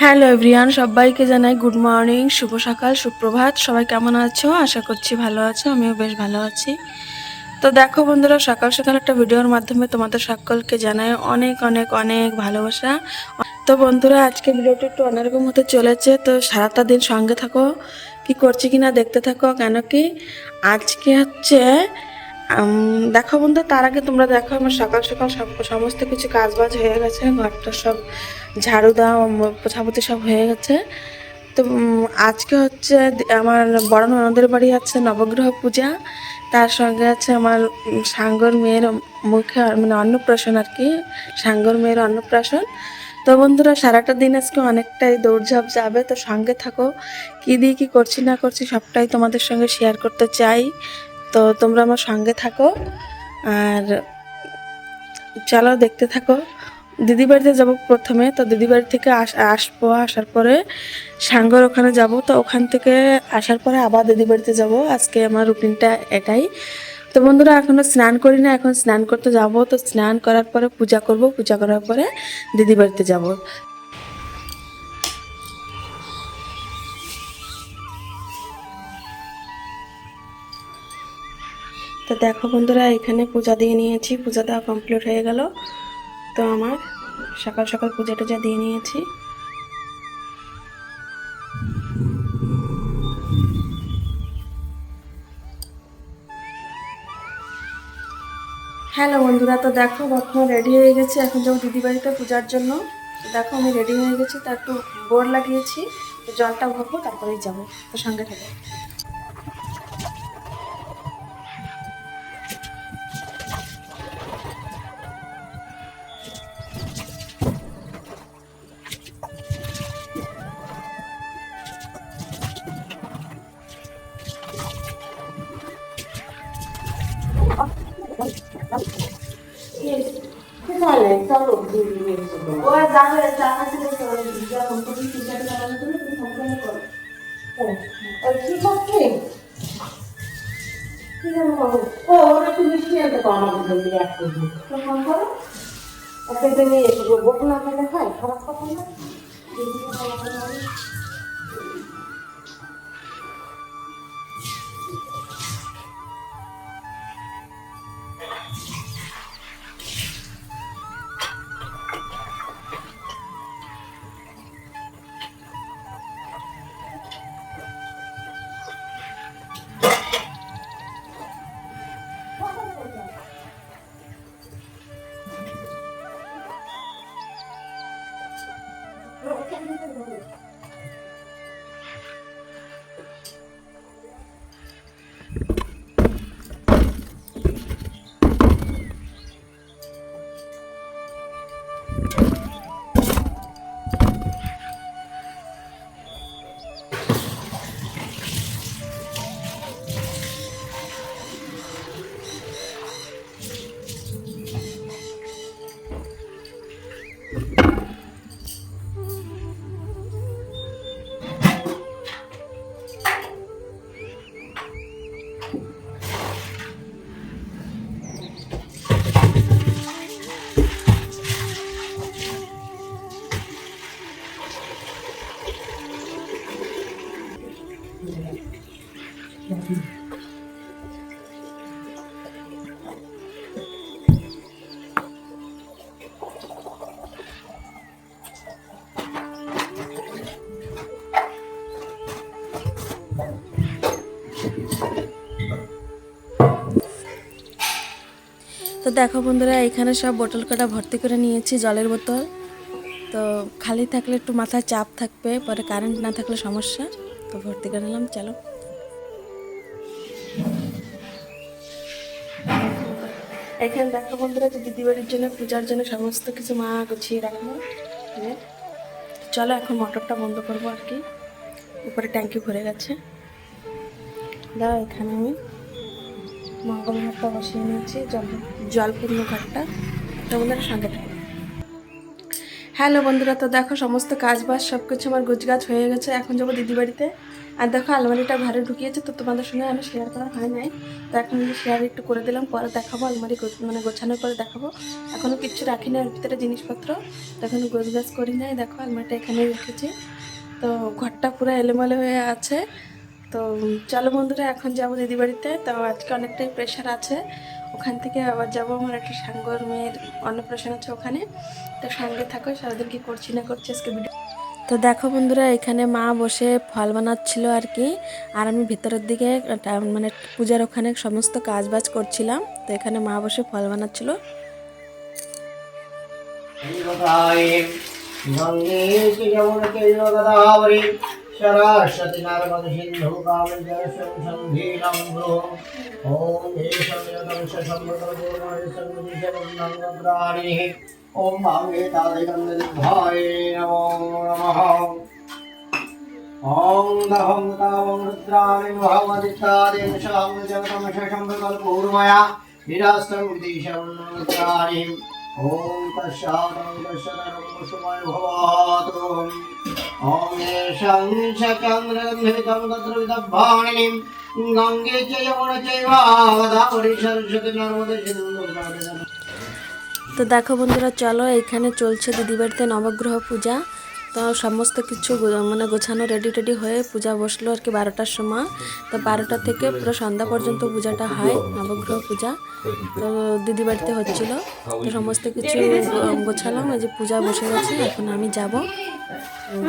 Hello everyone, সবাইকে জানাই good morning, শুভ সকাল, সুপ্রভাত। সবাই কেমন আছো? আশা করছি ভালো আছো, আমিও বেশ ভালো আছি। তো দেখো বন্ধুরা, সকাল সকাল একটা ভিডিওর মাধ্যমে তোমাদের সকলকে জানাই অনেক অনেক অনেক ভালোবাসা। তো বন্ধুরা, আজকে ভিডিওটা একটু অন্যরকম হতে চলেছে, তো সারাটা দিন সঙ্গে থাকো, কি করছি কিনা দেখতে থাকো। কেন কি আজকে হচ্ছে দেখো বন্ধু, তার আগে তোমরা দেখো আমার সকাল সকাল সমস্ত কিছু কাজ বাজ হয়ে গেছে, ঘরটা সব ঝাড়ু দাও, পোছাপুছি সব হয়ে গেছে। তো আজকে হচ্ছে আমার বড় ননদের বাড়ি আছে নবগ্রহ পূজা, তার সঙ্গে আছে আমার সাঙ্গর মেয়ের মুখে মানে অন্নপ্রাশন আর কি, সাঙ্গর মেয়ের অন্নপ্রাশন। তো বন্ধুরা, সারাটা দিন আজকে অনেকটাই দৌড়ঝাঁপ যাবে, তো সঙ্গে থাকো। কী দিয়ে কী করছি না করছি সবটাই তোমাদের সঙ্গে শেয়ার করতে চাই, তো তোমরা আমার সঙ্গে থাকো আর চলো দেখতে থাকো। দিদি বাড়িতে যাবো প্রথমে, তো দিদি বাড়ি থেকে আসবো, আসার পরে সাঙ্গর ওখানে যাব, তো ওখান থেকে আসার পরে আবার দিদি বাড়িতে যাবো। আজকে আমার রুটিনটা এটাই। তো বন্ধুরা, এখনো স্নান করি না, এখন স্নান করতে যাব, তো স্নান করার পরে পূজা করব, পূজা করার পরে দিদি বাড়িতে যাব। তো দেখো বন্ধুরা, এখানে পূজা দিয়ে নিয়েছি, পূজা দেওয়া কমপ্লিট হয়ে গেল। তো আমার সকাল সকাল পূজা টুজা দিয়ে নিয়েছি। হ্যালো বন্ধুরা, তো দেখো বর্তমান রেডি হয়ে গেছি, এখন যাবো দিদি বাড়িতে পূজার জন্য। দেখো আমি রেডি হয়ে গেছি, তার একটু বোর লাগিয়েছি, তো জলটা ভরবো তারপরেই যাবো, তো সঙ্গে থাকো। ও যাবে জানা ছিল ঠিক আছে। ও ওরা একটু মিষ্টি আনতে পারো আমাদের জন্য, এক কেজি তো ফোন করো, এক কেজি নিয়ে এসে বসে না খেলে হয়, খারাপ কথা না। তো দেখো বন্ধুরা, এখানে সব বোতল কটা ভর্তি করে নিয়েছি, জলের বোতল। তো খালি থাকলে একটু মাথায় চাপ থাকবে, পরে কারেন্ট না থাকলে সমস্যা, তো ভর্তি করে নিলাম। চলো এখানে দেখো বন্ধুরা, যে দিদিবাড়ির জন্য পূজার জন্য সমস্ত কিছু মা গুছিয়ে রাখলো। চলো এখন মোটরটা বন্ধ করবো আর কি, উপরে ট্যাঙ্কি ভরে গেছে। দাও, এখানে আমি মঙ্গল ঘাটটা বসিয়ে নিয়েছি, জলপূর্ণ ঘাটটা। তো বন্ধুরা সঙ্গে থাকো। হ্যালো বন্ধুরা, তো দেখো সমস্ত কাজ বাজ সব কিছু আমার গোছগাছ হয়ে গেছে, এখন যাবো দিদি বাড়িতে। আর দেখো আলমারিটা ঘরে ঢুকিয়েছে, তো তোমাদের সঙ্গে আমি শেয়ার করা হয় নাই, তো এখন শেয়ার একটু করে দিলাম, পরে দেখাবো আলমারি মানে গোছানোর পরে দেখাবো। এখনও কিচ্ছু রাখিনি আর ভিতরে জিনিসপত্র, তো এখন গোছগাছ করি নাই। দেখো আলমারিটা এখানে রেখেছি, তো ঘরটা পুরো এলোমেলো হয়ে আছে। তো চলো বন্ধুরা, এখন যাবো দিদি বাড়িতে। তো আজকে অনেকটাই প্রেশার আছে, ওখান থেকে আবার যাবো, আমার একটা সাঙ্গর মেয়ের অন্নপ্রাশন আছে ওখানে। তো সঙ্গে থাকো, সারাদিন কি করছি না করছি আজকে ভিডিও। তো দেখো বন্ধুরা, এখানে মা বসে ফল বানাচ্ছিল আর কি, আর আমি ভিতরের দিকে মানে পূজার ওখানে সমস্ত কাজ বাজ করছিলাম। তো এখানে মা বসে ফল বানাচ্ছিল। सरस्वती नर्मद सिंधु कामं जलसंधीनं ब्रो ओम ईशान्यं शम्भुतपूर्णसंविधिशमन्नग्राणिः ओम भांगेतादिगन्धर्वाय नमो नमः ओम दहं तावं रुद्राणि भवदित्तादिं शां जगतं शम्भुकल्पूर्मया विरास्तं विदिशमन्नग्राणि ओम तस्यादं दशरं कुसुमय भवातु ओम येषं चक्रमृतं तत्र विदभाणिं गंगे च यमुना चैव गोदावरी सरस्वती नर्मदे सिन्धु कावेरी। তো দেখো বন্ধুরা, চলো এখানে চলছে দিদি বাড়িতে নবগ্রহ পূজা। তো সমস্ত কিছু মানে গোছানো রেডি টেডি হয়ে পূজা বসলো আর কি 12টার সময়। তো 12টা থেকে পুরো সন্ধ্যা পর্যন্ত পূজাটা হয়, নবগ্রহ পূজা। তো দিদি বাড়িতে হচ্ছিল, তো সমস্ত কিছু গোছালাম, এই যে পূজা বসে গেছে। এখন আমি যাব,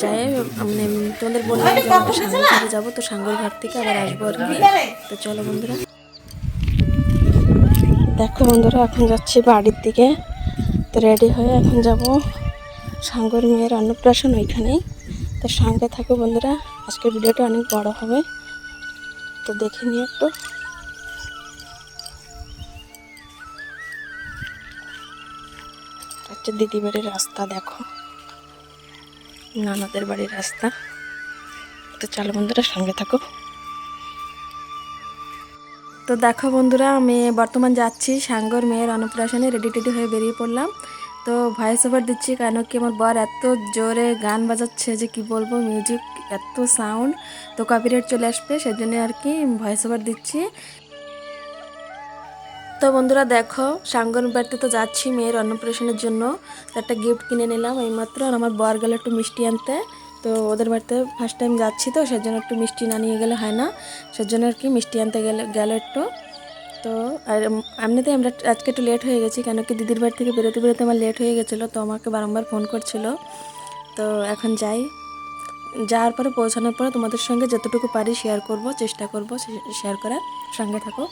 যাই মানে তোমাদের বললাম যে আমরা সাঙ্গর ঘরে যাবো, তো সাঙ্গর ঘর থেকে আবার আসবো আর কি। তো চলো বন্ধুরা, দেখো বন্ধুরা, এখন যাচ্ছি বাড়ির দিকে। তো রেডি হয়ে এখন যাব সাঙ্গর মেয়ের অন্নপ্রাশন ওইখানেই। তো সঙ্গে থাকো বন্ধুরা, আজকের ভিডিওটা অনেক বড় হবে, তো দেখে নিয়ে একটু। আচ্ছা, দিদি বাড়ির রাস্তা দেখো, নানাদের বাড়ির রাস্তা। তো চলো বন্ধুরা, সঙ্গে থাকো। তো দেখো বন্ধুরা, আমি বর্তমান যাচ্ছি সাঙ্গর মেয়ের অন্নপ্রাশনে, রেডি টেডি হয়ে বেরিয়ে পড়লাম। তো ভয়েস ওভার দিচ্ছি, কেন কি আমার বর এত জোরে গান বাজাচ্ছে যে কি বলবো, মিউজিক এত সাউন্ড, তো কপিরাইট চলে আসবে, সেজন্য আর কি ভয়েস ওভার দিচ্ছি। তো বন্ধুরা দেখো, সাঙ্গর বাড়িতে তো যাচ্ছি মেয়ের অন্নপ্রাশনের জন্য। তো একটা গিফট কিনে নিলাম এইমাত্র, আর আমার বর গেল একটু মিষ্টি আনতে। তো ওদের বাড়িতে ফার্স্ট টাইম যাচ্ছি, তো সেজন্য একটু মিষ্টি না নিয়ে গেলে হয় না, সেজন্য আর কি মিষ্টি আনতে গেল একটু। তো আর এমনিতেই আমরা আজকে একটু লেট হয়ে গেছি, কেন কি দিদির বাড়ি থেকে বেরোতে বেরোতে আমার লেট হয়ে গেছিলো, তো আমাকে বারংবার ফোন করছিল। তো এখন যাই, যাওয়ার পরে পৌঁছানোর পরে তোমাদের সঙ্গে যতটুকু পারি শেয়ার করব, চেষ্টা করব শেয়ার করার। সঙ্গে থাকো।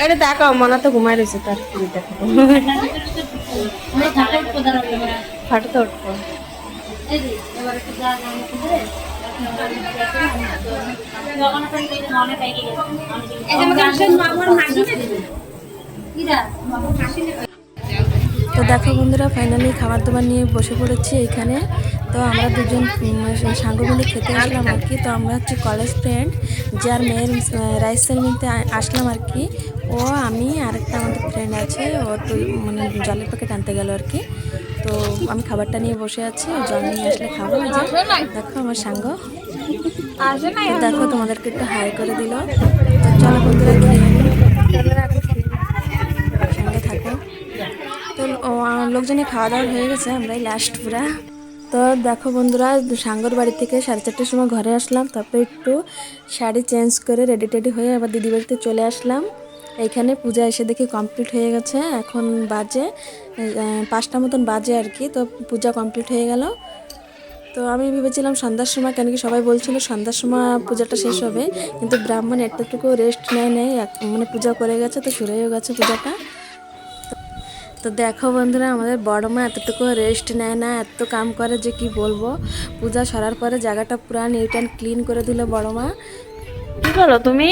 আরে দেখো, মনে তো ঘুমাই রয়েছে, তার দেখো ফাটো তো উঠবো। তো দেখো বন্ধুরা, ফাইনালি খাবার দাবার নিয়ে বসে পড়েছি এইখানে। তো আমরা দুজন সাঙ্গ মিলে খেতে আসলাম আর কি। তো আমরা হচ্ছে কলেজ ফ্রেন্ড, যার মেয়ের রাইস সেরেমনিতে আসলাম আর কি। ও, আমি আরেকটা আমাদের ফ্রেন্ড আছে, ও তো মানে জলের প্যাকেট আনতে গেল আর কি। তো আমি খাবারটা নিয়ে বসে আছি, জল নিয়ে আসলে খাবো। দেখো আমার সাঙ্গ, দেখো তোমাদেরকে একটু হাই করে দিল। তো চলো বন্ধুরা, সঙ্গে থাকো। তো লোকজনে খাওয়া দাওয়া হয়ে গেছে, আমরাই লাস্ট পুরা। তো দেখো বন্ধুরা, সাঙ্গর বাড়ি থেকে 4:30টার সময় ঘরে আসলাম, তারপরে একটু শাড়ি চেঞ্জ করে রেডি টেডি হয়ে আবার দিদি বাড়িতে চলে আসলাম। এইখানে পূজা এসে দেখি কমপ্লিট হয়ে গেছে, এখন বাজে 5টা মতন বাজে আর কি। তো পূজা কমপ্লিট হয়ে গেল। তো আমি ভেবেছিলাম সন্ধ্যার সময়, কেন কি সবাই বলছিল সন্ধ্যার সময় পূজাটা শেষ হবে, কিন্তু ব্রাহ্মণ এতটুকু রেস্ট নেয় মানে পূজা করে গেছে, তো শুরু হয়ে গেছে পূজাটা। তো দেখো বন্ধুরা, আমাদের বড় মা এতটুকু রেস্ট নেয় না, এত কাম করে যে কি বলবো। পূজা সরার পরে জায়গাটা পুরা নিট অ্যান্ড ক্লিন করে দিল বড় মা। কি বলো তুমি?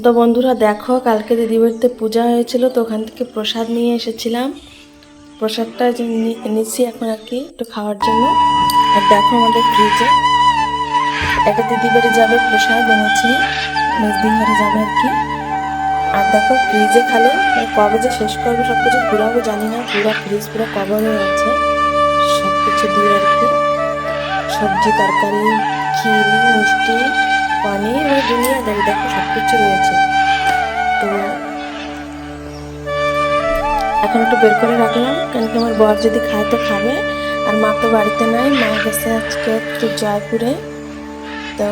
তো বন্ধুরা দেখো, কালকে দিদিবাড়িতে পূজা হয়েছিল, তো ওখান থেকে প্রসাদ নিয়ে এসেছিলাম। প্রসাদটা যে নিচ্ছি এখন আর কি একটু খাওয়ার জন্য। আর দেখো আমাদের ফ্রিজে একটা দিদিবাড়ি যাবে প্রসাদ এনেছি, মেজদিন ঘরে যাবে আর কি। আর দেখো ফ্রিজে খালি কবে যে শেষ করবো সব কিছু ঘুরাবো জানি না, পুরো ফ্রিজ পুরো কভার হয়ে আছে সব কিছু দিয়ে আর কি। সবজি, তরকারি, ক্ষীর, মিষ্টি, পনির, ওই দুনিয়া দেখো সব কিছু রয়েছে। তো এখন একটু বের করে রাখলাম, কারণ কি আমার বর যদি খায় তো খাবে, আর মা তো বাড়িতে নাই, মা গেছে আজকে একটু জয়পুরে। তো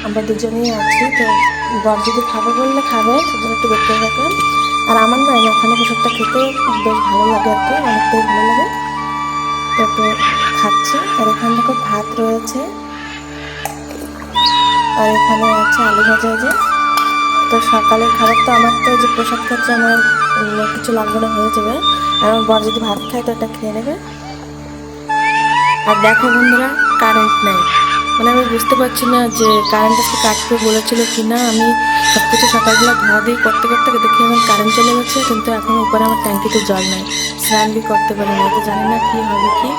আমরা দুজনেই আছি, তো বর যদি খাবে বললে খাবে, সেজন্য একটু বের করে রাখলাম। আর আমার না ওখানে প্রসাদটা খেতে বেশ ভালো লাগে আর কি, অনেকটাই ভালো লাগে। তো একটু খাচ্ছি। আর এখানে দেখো ভাত রয়েছে, আর এখানে আছে আলু ভাজা। যে তো সকালের খাবার তো আমার তো যে প্রসাদ খাচ্ছে আমার কিছু লাগবে না, হয়ে যাবে। আর আমার বর যদি ভাত খায় তো এটা খেয়ে নেবে। আর দেখো বন্ধুরা, কারেন্ট নাই, মানে আমি বুঝতে পারছি না যে কারেন্ট আজকে কাটবে বলেছিল কি না। আমি সব কিছু সকালবেলা ধোয়া দিয়ে করতে করতে দেখি আমার কারেন্ট চলে গেছে, কিন্তু এখন উপরে আমার ট্যাঙ্কিতে জল নাই, স্নান বি করতে পারি না। তো জানি না কি হবে কি।